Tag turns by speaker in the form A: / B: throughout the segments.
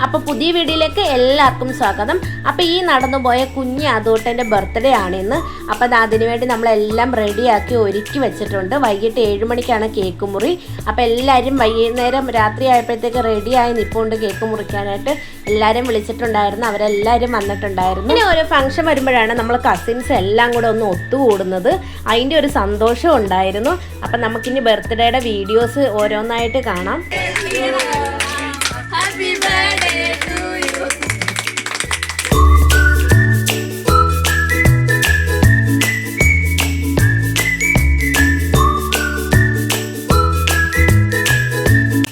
A: അപ്പോൾ പുതിയ വീഡിയോയിലേക്ക് എല്ലാവർക്കും സ്വാഗതം. അപ്പോൾ ഈ നടന്നുപോയ കുഞ്ഞ് അതൂട്ടൻ്റെ ബർത്ത്ഡേ ആണിന്ന്. അപ്പോൾ അതിനുവേണ്ടി നമ്മളെല്ലാം റെഡിയാക്കി ഒരുക്കി വെച്ചിട്ടുണ്ട്. വൈകിട്ട് 7 മണിക്കാണ് കേക്ക് മുറി. അപ്പോൾ എല്ലാവരും വൈകുന്നേരം രാത്രി ആയപ്പോഴത്തേക്ക് റെഡിയായി നിൽപ്പുണ്ട് കേക്ക് മുറിക്കാനായിട്ട്. എല്ലാവരും വിളിച്ചിട്ടുണ്ടായിരുന്നു, അവരെല്ലാവരും വന്നിട്ടുണ്ടായിരുന്നു. ഇനി ഒരു ഫംഗ്ഷൻ വരുമ്പോഴാണ് നമ്മൾ കസിൻസ് എല്ലാം കൂടെ ഒന്ന് ഒത്തുകൂടുന്നത്. അതിൻ്റെ ഒരു സന്തോഷം ഉണ്ടായിരുന്നു. അപ്പം നമുക്കിനി ബർത്ത്ഡേയുടെ വീഡിയോസ് ഓരോന്നായിട്ട് കാണാം.
B: Happy birthday to you.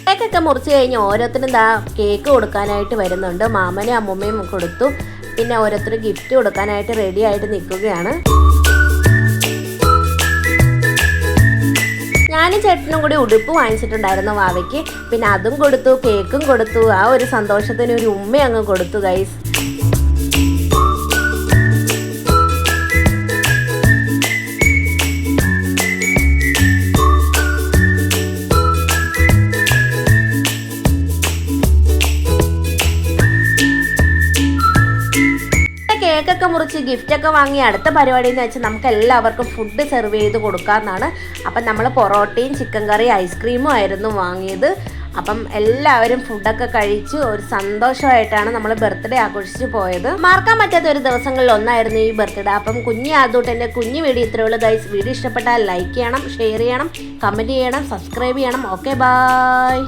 A: കേക്കൊക്കെ മുറിച്ച് കഴിഞ്ഞ് ഓരോരുത്തരും കേക്ക് കൊടുക്കാനായിട്ട് വരുന്നുണ്ട്. മാമനും അമ്മൂമ്മയും കൊടുത്തു. പിന്നെ ഓരോരുത്തർ ഗിഫ്റ്റ് കൊടുക്കാനായിട്ട് റെഡി ആയിട്ട് നിൽക്കുകയാണ്. ഞാനും ചേട്ടനും കൂടി ഉടുപ്പ് വാങ്ങിച്ചിട്ടുണ്ടായിരുന്നു വാവയ്ക്ക്. പിന്നെ അതും കൊടുത്തു, കേക്കും കൊടുത്തു. ആ ഒരു സന്തോഷത്തിന് ഒരു ഉമ്മ അങ്ങ് കൊടുത്തു ഗൈസ്. കേക്കൊക്കെ മുറിച്ച് ഗിഫ്റ്റൊക്കെ വാങ്ങി അടുത്ത പരിപാടി എന്ന് വെച്ചാൽ നമുക്ക് എല്ലാവർക്കും ഫുഡ് സെർവ് ചെയ്ത് കൊടുക്കാമെന്നാണ്. അപ്പം നമ്മൾ പൊറോട്ടയും ചിക്കൻ കറി ഐസ്ക്രീമും ആയിരുന്നു വാങ്ങിയത്. അപ്പം എല്ലാവരും ഫുഡൊക്കെ കഴിച്ച് ഒരു സന്തോഷമായിട്ടാണ് നമ്മൾ ബർത്ത്ഡേ ആഘോഷിച്ച് പോയത്. മറക്കാൻ പറ്റാത്ത ഒരു ദിവസങ്ങളിൽ ഒന്നായിരുന്നു ഈ ബർത്ത്ഡേ. അപ്പം കുഞ്ഞ് അതൂട്ടൻ്റെ കുഞ്ഞ് വീഡിയോ ഇത്രയുള്ളൂ ഗൈസ്. വീഡിയോ ഇഷ്ടപ്പെട്ടാൽ ലൈക്ക് ചെയ്യണം, ഷെയർ ചെയ്യണം, കമൻറ്റ് ചെയ്യണം, സബ്സ്ക്രൈബ് ചെയ്യണം. Okay, by.